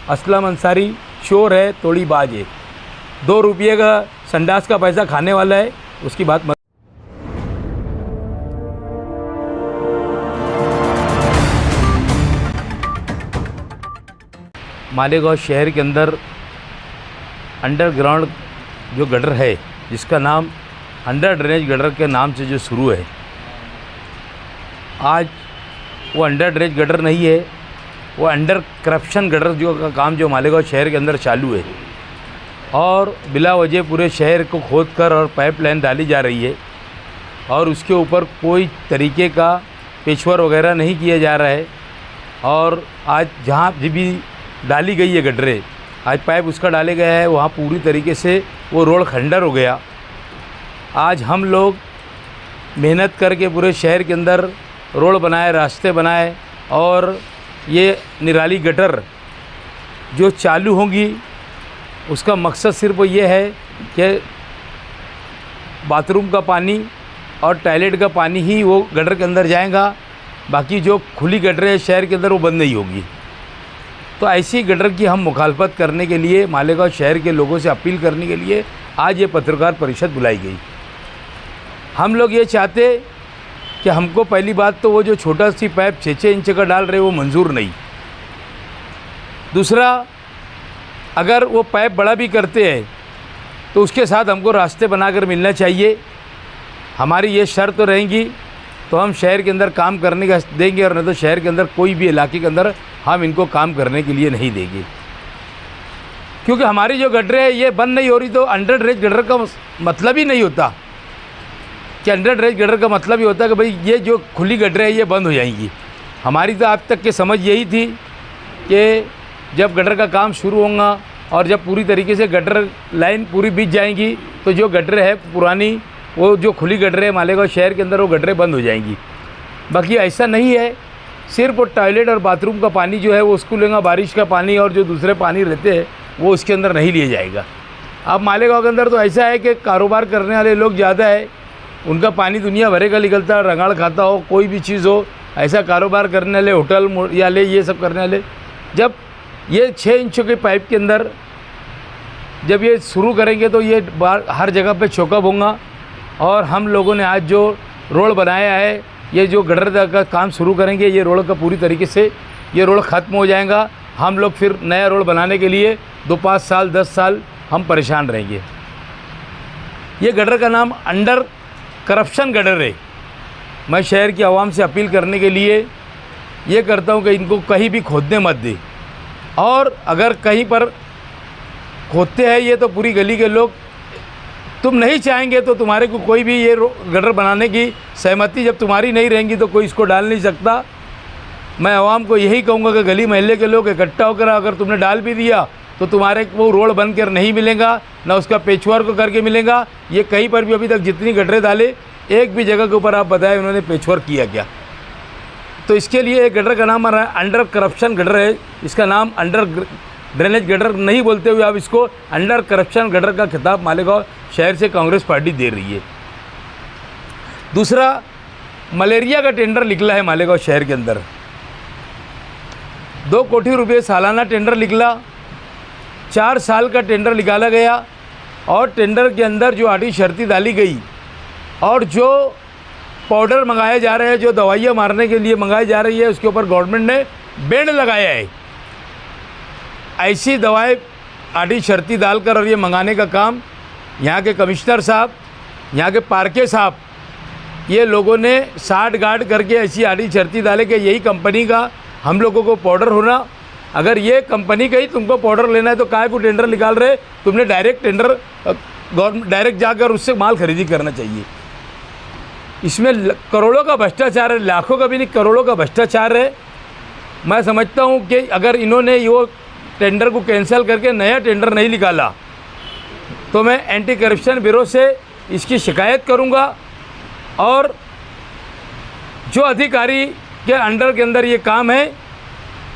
असलम अंसारी चोर है, तोड़ी बाज है। 2 रुपये का संडास का पैसा खाने वाला है, उसकी बात मत। मालेगांव शहर के अंदर अंडरग्राउंड जो गटर है, जिसका नाम अंडर ड्रेनेज गटर के नाम से जो शुरू है, आज वो अंडर ड्रेनेज गटर नहीं है, वो अंडर करप्शन गटर जो का काम जो मालेगांव शहर के अंदर चालू है और बिला वजह पूरे शहर को खोदकर और पाइपलाइन डाली जा रही है और उसके ऊपर कोई तरीके का पेशवर वगैरह नहीं किया जा रहा है। और आज जहाँ भी डाली गई है गटरें, आज पाइप उसका डाले गया है, वहाँ पूरी तरीके से वो रोड खंडर हो गया। आज हम लोग मेहनत करके पूरे शहर के अंदर रोड बनाए, रास्ते बनाए और ये निराली गटर जो चालू होंगी उसका मकसद सिर्फ ये है कि बाथरूम का पानी और टॉयलेट का पानी ही वो गटर के अंदर जाएगा, बाकी जो खुली गटरें है शहर के अंदर वो बंद नहीं होगी। तो ऐसी गटर की हम मुखालफत करने के लिए, मालेगांव शहर के लोगों से अपील करने के लिए आज ये पत्रकार परिषद बुलाई गई। हम लोग ये चाहते कि हमको पहली बात तो वो जो छोटा सी पाइप 6-6 इंच का डाल रहे वो मंजूर नहीं। दूसरा, अगर वो पाइप बड़ा भी करते हैं तो उसके साथ हमको रास्ते बनाकर मिलना चाहिए। हमारी ये शर्त तो रहेंगी तो हम शहर के अंदर काम करने का देंगे, और नहीं तो शहर के अंदर कोई भी इलाके के अंदर हम इनको काम करने के लिए नहीं देंगे। क्योंकि हमारी जो गटरें है ये बंद नहीं हो रही, तो अंडर ड्रेनेज गटर का मतलब ही नहीं होता कि अंडर ड्रेनेज गटर का मतलब ही होता है कि भाई ये जो खुली गटरें है ये बंद हो जाएंगी। हमारी तो आज तक की समझ यही थी कि जब गटर का काम शुरू होगा और जब पूरी तरीके से गटर लाइन पूरी बीत जाएंगी तो जो गटरें है पुरानी, वो जो खुली गटरें है मालेगांव शहर के अंदर, वो गटरें बंद हो जाएंगी। बाकी ऐसा नहीं है, सिर्फ वो टॉयलेट और बाथरूम का पानी जो है वो उसको लेगा, बारिश का पानी और जो दूसरे पानी रहते हैं वो उसके अंदर नहीं लिए जाएगा। अब मालेगांव के अंदर तो ऐसा है कि कारोबार करने वाले लोग ज़्यादा है, उनका पानी दुनिया भरे का निकलता है, रंगाड़ खाता हो, कोई भी चीज़ हो, ऐसा कारोबार करने वाले होटल या ले ये सब करने वाले, जब ये 6 इंच के पाइप के अंदर जब ये शुरू करेंगे तो ये हर जगह पे चौकअप होगा। और हम लोगों ने आज जो रोड बनाया है, ये जो गटर का काम शुरू करेंगे, ये रोड का पूरी तरीके से ये रोड ख़त्म हो जाएगा। हम लोग फिर नया रोड बनाने के लिए 2-5 साल 10 साल हम परेशान रहेंगे। ये गटर का नाम अंडर करप्शन गटर है। मैं शहर की आवाम से अपील करने के लिए ये करता हूँ कि इनको कहीं भी खोदने मत दे, और अगर कहीं पर खोदते हैं ये तो पूरी गली के लोग, तुम नहीं चाहेंगे तो तुम्हारे को कोई भी ये गटर बनाने की सहमति जब तुम्हारी नहीं रहेंगी तो कोई इसको डाल नहीं सकता। मैं आवाम को यही कहूँगा कि गली महल्ले के लोग इकट्ठा होकर अगर तुमने डाल भी दिया तो तुम्हारे वो रोड बन कर नहीं मिलेगा, ना उसका पेचवर्क को करके मिलेगा। ये कहीं पर भी अभी तक जितनी गटरें डाले, एक भी जगह के ऊपर आप बताएं उन्होंने पेचवर्क किया क्या। तो इसके लिए एक गटर का नाम अंडर करप्शन गटर है, इसका नाम अंडर ड्रेनेज गटर नहीं बोलते हुए आप इसको अंडर करप्शन गटर का खिताब मालेगांव शहर से कांग्रेस पार्टी दे रही है। दूसरा, मलेरिया का टेंडर निकला है मालेगांव शहर के अंदर, 2 कोटी रुपये सालाना टेंडर निकला, 4 साल का टेंडर निकाला गया और टेंडर के अंदर जो आटी शर्ती डाली गई और जो पाउडर मंगाए जा रहे हैं, जो दवाइयाँ मारने के लिए मंगाई जा रही है, उसके ऊपर गवर्नमेंट ने बैंड लगाया है। ऐसी दवाएं आटी शर्ती डालकर और ये मंगाने का काम यहाँ के कमिश्नर साहब, यहाँ के पार्के साहब, ये लोगों ने साठ गार्ड करके ऐसी आटी शर्ती डाले कि यही कंपनी का हम लोगों को पाउडर होना। अगर ये कंपनी का ही तुमको पाउडर लेना है तो काहे को टेंडर निकाल रहे, तुमने डायरेक्ट टेंडर गवर्नमेंट डायरेक्ट जाकर उससे माल खरीदी करना चाहिए। इसमें करोड़ों का भ्रष्टाचार है, लाखों का भी नहीं, करोड़ों का भ्रष्टाचार है। मैं समझता हूँ कि अगर इन्होंने वो टेंडर को कैंसिल करके नया टेंडर नहीं निकाला तो मैं एंटी करप्शन ब्यूरो से इसकी शिकायत करूँगा, और जो अधिकारी के अंडर के अंदर ये काम है,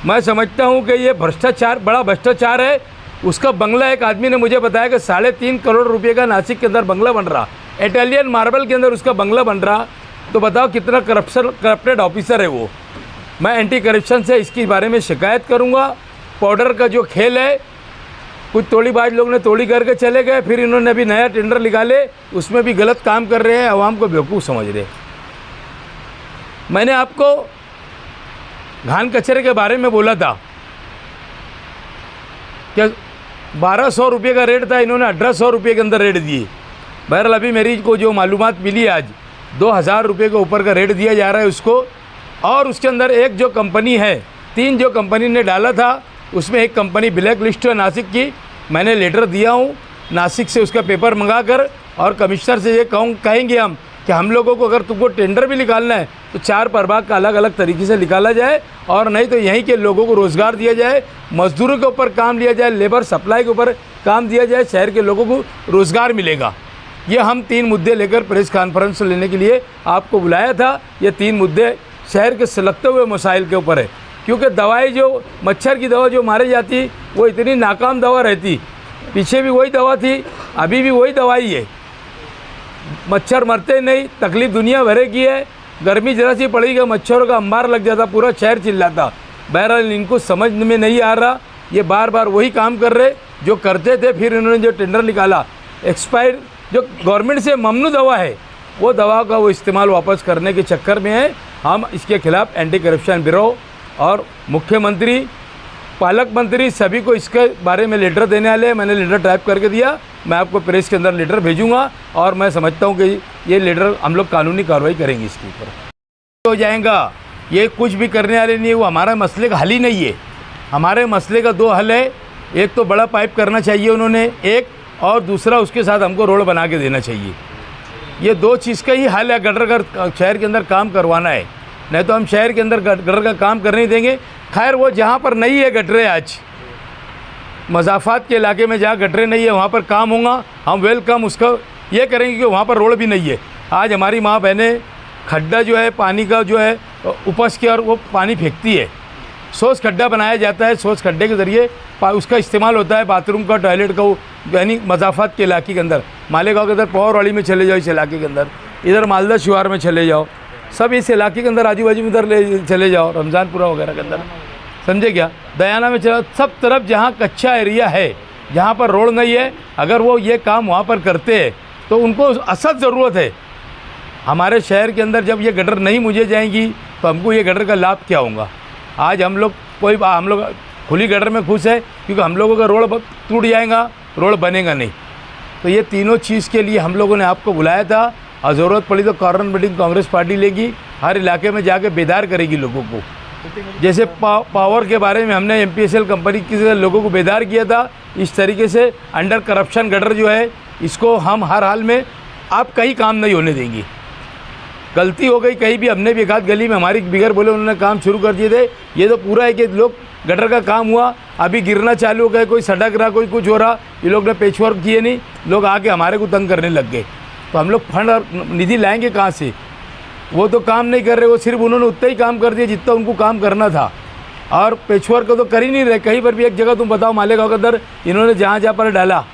मैं समझता हूँ कि ये भ्रष्टाचार, बड़ा भ्रष्टाचार है। उसका बंगला, एक आदमी ने मुझे बताया कि 3.5 करोड़ रुपए का नासिक के अंदर बंगला बन रहा, इटालियन मार्बल के अंदर उसका बंगला बन रहा। तो बताओ कितना करप्टेड ऑफिसर है वो। मैं एंटी करप्शन से इसके बारे में शिकायत करूंगा पाउडर का जो खेल है, कुछ तोड़ीबाज लोग ने तोड़ी करके चले गए, फिर इन्होंने अभी नया टेंडर निकाले, उसमें भी गलत काम कर रहे हैं, आवाम को बेवकूफ़ समझ रहे हैं। मैंने आपको घान कचरे के बारे में बोला था कि 1200 रुपये का रेट था, इन्होंने 1800 रुपये के अंदर रेट दिए। बहरहाल अभी मेरी को जो मालूमात मिली आज 2000 रुपये के ऊपर का रेट दिया जा रहा है उसको। और उसके अंदर एक जो कंपनी है, 3 जो कंपनी ने डाला था, उसमें एक कंपनी ब्लैक लिस्ट है नासिक की। मैंने लेटर दिया हूँ नासिक से, उसका पेपर मंगा कर, और कमिश्नर से ये कहेंगे हम कि हम लोगों को अगर तुमको टेंडर भी निकालना है तो 4 प्रभाग का अलग अलग तरीके से निकाला जाए, और नहीं तो यहीं के लोगों को रोज़गार दिया जाए, मजदूरों के ऊपर काम लिया जाए, लेबर सप्लाई के ऊपर काम दिया जाए, शहर के लोगों को रोज़गार मिलेगा। ये हम 3 मुद्दे लेकर प्रेस कॉन्फ्रेंस लेने के लिए आपको बुलाया था। ये 3 मुद्दे शहर के सुलगते हुए मसाइल के ऊपर है, क्योंकि दवाई जो मच्छर की दवा जो मारी जाती वो इतनी नाकाम दवा रहती। पीछे भी वही दवा थी, अभी भी वही दवाई है, मच्छर मरते नहीं, तकलीफ़ दुनिया भरे की है। गर्मी जरा सी पड़ी कि मच्छरों का अंबार लग जाता, पूरा शहर चिल्लाता। बहरहाल इनको समझ में नहीं आ रहा, ये बार बार वही काम कर रहे जो करते थे। फिर इन्होंने जो टेंडर निकाला, एक्सपायर जो गवर्नमेंट से ममनू दवा है, वो दवा का वो इस्तेमाल वापस करने के चक्कर में है। हम इसके खिलाफ एंटी करप्शन ब्यूरो और मुख्यमंत्री, पालक मंत्री सभी को इसके बारे में लेटर देने वाले हैं। मैंने लेटर टाइप करके दिया, मैं आपको प्रेस के अंदर लेटर भेजूंगा, और मैं समझता हूं कि ये लेटर हम लोग कानूनी कार्रवाई करेंगे इसके ऊपर। हो जाएगा, ये कुछ भी करने वाले नहीं है, वो हमारा मसले का हल ही नहीं है। हमारे मसले का 2 हल है, एक तो बड़ा पाइप करना चाहिए उन्होंने, एक, और दूसरा उसके साथ हमको रोड बना के देना चाहिए। ये 2 चीज़ का ही हल है। गटर का शहर के अंदर काम करवाना है, नहीं तो हम शहर के अंदर गटर का काम करने नहीं देंगे। खैर वो जहाँ पर नहीं है गटरे, आज मज़ाफ़ात के इलाके में जहाँ गटरे नहीं है वहाँ पर काम होगा, हम वेलकम उसका ये करेंगे कि वहाँ पर रोड भी नहीं है। आज हमारी माँ बहनें खड्डा जो है पानी का जो है उपस के, और वो पानी फेंकती है, सोच खड्डा बनाया जाता है, सोच खड्डे के ज़रिए उसका इस्तेमाल होता है बाथरूम का, टॉयलेट का, यानी मज़ाफ़ात के इलाके के अंदर। मालेगाँव के अंदर पौरवाड़ी में चले जाओ, इस इलाके के अंदर, इधर मालदा शिवार में चले जाओ, सब इस इलाके के अंदर आजू बाजू में इधर चले जाओ, रमज़ानपुरा वगैरह के अंदर, समझे क्या, दयाना में चला, सब तरफ जहाँ कच्चा एरिया है, जहाँ पर रोड नहीं है, अगर वो ये काम वहाँ पर करते हैं तो उनको असद ज़रूरत है। हमारे शहर के अंदर जब ये गटर नहीं मुझे जाएंगी तो हमको ये गटर का लाभ क्या होगा। आज हम लोग खुली गटर में खुश है, क्योंकि हम लोगों का रोड टूट जाएगा, रोड बनेगा नहीं। तो ये तीनों चीज़ के लिए हम लोगों ने आपको बुलाया था, और ज़रूरत पड़ी तो कॉर्नर मीटिंग कांग्रेस पार्टी लेगी, हर इलाके में जाके बेदार करेगी लोगों को। जैसे पावर के बारे में हमने MPSL कंपनी के लोगों को बेदार किया था, इस तरीके से अंडर करप्शन गटर जो है, इसको हम हर हाल में आप कहीं काम नहीं होने देंगे। गलती हो गई कहीं भी, हमने भी एक आध गली में हमारी बिगर बोले उन्होंने काम शुरू कर दिए थे। ये तो पूरा है कि लोग गटर का काम हुआ, अभी गिरना चालू हो गए, कोई सड़क रहा, कोई कुछ हो रहा, ये लोग ने पेचवर्क किए नहीं, लोग आके हमारे को तंग करने लग गए। तो हम लोग फंड और निधि लाएंगे कहाँ से? वो तो काम नहीं कर रहे, वो सिर्फ उन्होंने उतना ही काम कर दिया जितना उनको काम करना था, और पेचवर्क तो कर ही नहीं रहे। कहीं पर भी एक जगह तुम बताओ मालेगाँव के अंदर इन्होंने जहाँ पर डाला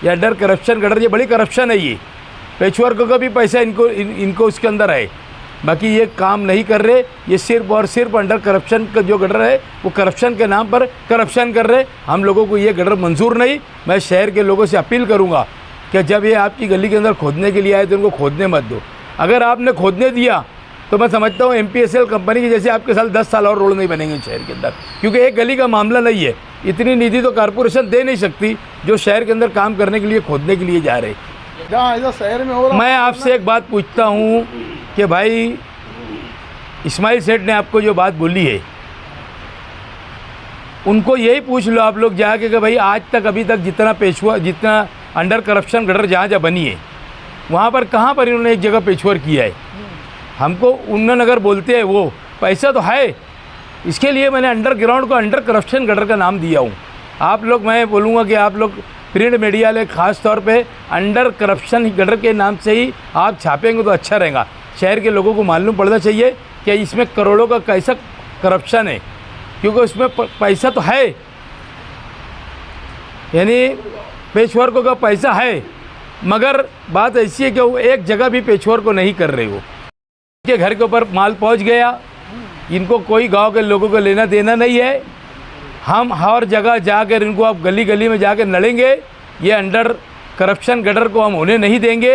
ये अंडर करप्शन गटर, ये बड़ी करप्शन है। ये पेचवर्क का भी पैसा इनको उसके अंदर है, बाकी ये काम नहीं कर रहे। ये सिर्फ और सिर्फ अंडर करप्शन का जो गटर है वो करप्शन के नाम पर करप्शन कर रहे। हम लोगों को ये गटर मंजूर नहीं। मैं शहर के लोगों से अपील करूँगा कि जब ये आपकी गली के अंदर खोदने के लिए आए तो उनको खोदने मत दो। अगर आपने खोदने दिया तो मैं समझता हूँ MPSL कंपनी की जैसे आपके साल 10 साल और रोड नहीं बनेंगे शहर के अंदर, क्योंकि एक गली का मामला नहीं है। इतनी निधि तो कॉरपोरेशन दे नहीं सकती जो शहर के अंदर काम करने के लिए खोदने के लिए जा रहे। जहाँ शहर में हो रहा, मैं आपसे एक बात पूछता हूँ कि भाई इस्माइल सेठ ने आपको जो बात बोली है, उनको यही पूछ लो आप लोग जाके कि भाई आज तक अभी तक जितना अंडर करप्शन गटर जहाँ बनी है वहाँ पर कहाँ पर इन्होंने एक जगह पेशवर किया है। हमको उन्नन अगर बोलते हैं वो पैसा तो है, इसके लिए मैंने अंडरग्राउंड को अंडर करप्शन गटर का नाम दिया हूँ। आप लोग, मैं बोलूँगा कि आप लोग प्रिंट मीडिया ले ख़ास तौर पे अंडर करप्शन गटर के नाम से ही आप छापेंगे तो अच्छा रहेगा। शहर के लोगों को मालूम पड़ना चाहिए कि इसमें करोड़ों का कैसा करप्शन है, क्योंकि उसमें पैसा तो है, यानी पेशवर का पैसा है, मगर बात ऐसी है कि वो एक जगह भी पेशवर को नहीं कर रहे। वो के घर के ऊपर माल पहुंच गया, इनको कोई गांव के लोगों को लेना देना नहीं है। हम हर जगह जाकर इनको आप गली गली में जाकर लड़ेंगे। ये अंडर करप्शन गटर को हम होने नहीं देंगे।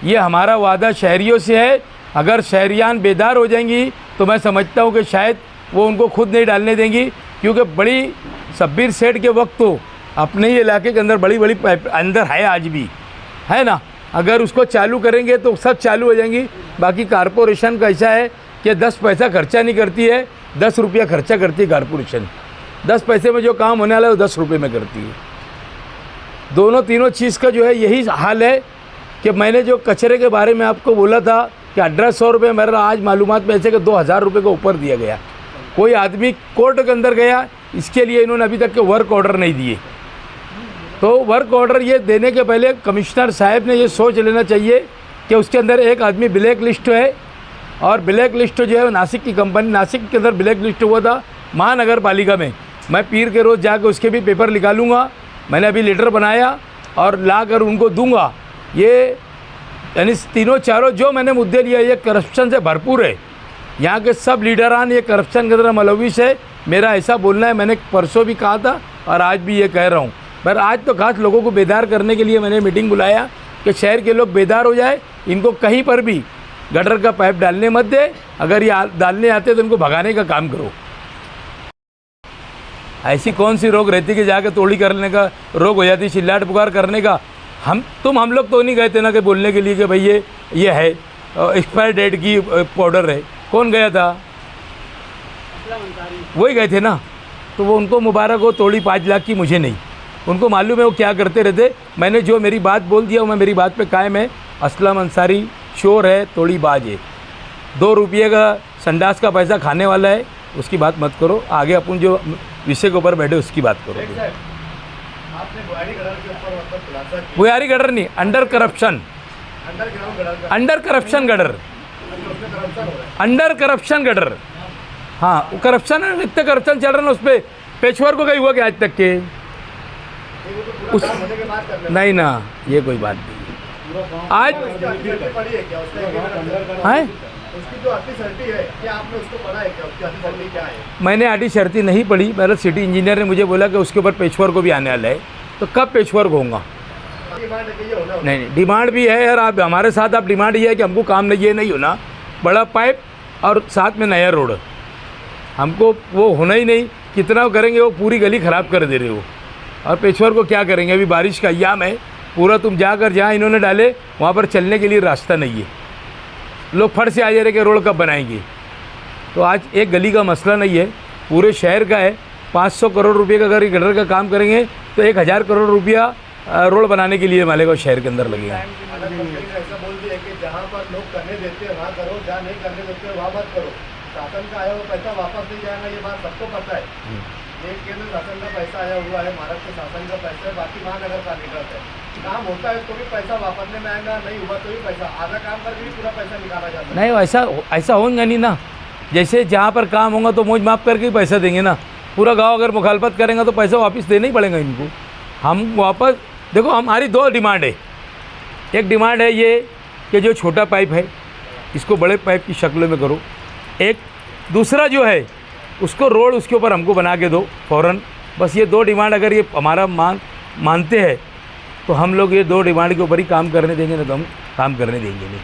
ये हमारा वादा शहरियों से है। अगर शहरियान बेदार हो जाएंगी तो मैं समझता हूँ कि शायद वो उनको खुद नहीं डालने देंगी, क्योंकि बड़ी शब्बीर सेठ के वक्त तो अपने ही इलाके के अंदर बड़ी बड़ी पाइप अंदर है, आज भी है ना। अगर उसको चालू करेंगे तो सब चालू हो जाएंगी। बाकी कारपोरेशन का ऐसा है कि 10 पैसा खर्चा नहीं करती है, 10 रुपया खर्चा करती है कारपोरेशन। 10 पैसे में जो काम होने वाला है वो 10 रुपये में करती है। दोनों तीनों चीज़ का जो है यही हाल है कि मैंने जो कचरे के बारे में आपको बोला था कि 1800 रुपये, मेरा आज मालूमात में ऐसे कि 2000 रुपये का ऊपर दिया गया। कोई आदमी कोर्ट के अंदर गया, इसके लिए इन्होंने अभी तक के वर्क ऑर्डर नहीं दिए। तो वर्क ऑर्डर ये देने के पहले कमिश्नर साहब ने ये सोच लेना चाहिए कि उसके अंदर एक आदमी ब्लैक लिस्ट है, और ब्लैक लिस्ट जो है नासिक की कंपनी, नासिक के अंदर ब्लैक लिस्ट हुआ था महानगर पालिका में। मैं पीर के रोज़ जाकर उसके भी पेपर निकालूंगा। मैंने अभी लेटर बनाया और ला कर उनको दूंगा। ये यानी तीनों चारों जो मैंने मुद्दे लिए ये करप्शन से भरपूर है। यहाँ के सब लीडरान ये करप्शन के अंदर मुलविस है। मेरा ऐसा बोलना है, मैंने परसों भी कहा था और आज भी ये कह रहा हूँ। पर आज तो खास लोगों को बेदार करने के लिए मैंने मीटिंग बुलाया कि शहर के लोग बेदार हो जाए। इनको कहीं पर भी गटर का पाइप डालने मत दे। अगर ये डालने आते तो इनको भगाने का काम करो। ऐसी कौन सी रोग रहती कि जाके तोड़ी करने का रोग हो जाती, चिल्लाट पुकार करने का। हम लोग तो नहीं गए थे ना कि बोलने के लिए कि भाई ये है एक्सपायर डेट की पाउडर है। कौन गया था? वही गए थे ना। तो वो उनको मुबारक हो, तोड़ी 5 लाख की, मुझे नहीं। उनको मालूम है वो क्या करते रहते। मैंने जो मेरी बात बोल दिया मैं मेरी बात पे कायम है। असलम अंसारी शोर है, तोड़ी बाज है। 2 रुपये का संडास का पैसा खाने वाला है, उसकी बात मत करो। आगे अपन जो विषय के ऊपर बैठे उसकी बात करो। बुआरी गटर नहीं, under corruption gutter, under corruption gutter. हाँ, वो करप्शन है, इतने करप्शन चल रहा है ना उस पर। पेशवर को कहीं हुआ क्या आज तक के? उस नहीं ना, ये कोई बात नहीं। आज है मैंने आटी शर्ती नहीं पढ़ी। मेरा सिटी इंजीनियर ने मुझे बोला कि उसके ऊपर पेशवर को भी आने वाला है। तो कब पेशवर को होगा? नहीं, डिमांड भी है यार। आप हमारे साथ आप डिमांड ये है कि हमको काम नहीं, ये नहीं होना बड़ा पाइप और साथ में नया रोड। हमको वो होना ही नहीं। कितना करेंगे, वो पूरी गली ख़राब कर दे रहे हो। और पेशवर को क्या करेंगे? अभी बारिश का अय्याम है, पूरा तुम जाकर जहाँ इन्होंने डाले वहाँ पर चलने के लिए रास्ता नहीं है। लोग फट से आ जा रहे कि रोड कब बनाएंगे। तो आज एक गली का मसला नहीं है, पूरे शहर का है। 500 करोड़ रुपये का अगर गटर का काम करेंगे तो 1000 करोड़ रुपया रोड बनाने के लिए मालेगा शहर के अंदर लगेगा। ऐसा बोल दिया कि जहाँ पर लोग करने देते हैं वहाँ करो, जहाँ नहीं करने देते हैं वहाँ मत करो। शासन का आया हुआ पैसा वापस नहीं जाएगा, ये बात सबको पता है। ये केंद्र शासन का पैसा आया हुआ है, महाराष्ट्र शासन का पैसा है, बाकी महानगर पालिका है। काम होता है तो भी पैसा वापस में आएगा, नहीं हुआ तो भी पैसा, आधा काम करके भी पूरा पैसा निकाला जाता है। नहीं, ऐसा होगा नहीं ना। जैसे जहाँ पर काम होगा तो मौज माफ करके ही पैसा देंगे ना। पूरा गांव अगर मुखालफत करेंगे तो पैसा वापस देना ही पड़ेगा इनको। हम वापस देखो, हमारी 2 डिमांड है। एक डिमांड है ये कि जो छोटा पाइप है इसको बड़े पाइप की शक्ल में करो। एक दूसरा जो है उसको रोड उसके ऊपर हमको बना के दो फ़ौरन। बस ये 2 डिमांड अगर ये हमारा मानते हैं तो हम लोग ये 2 डिमांड के ऊपर ही काम करने देंगे, ना तो हम काम करने देंगे नहीं।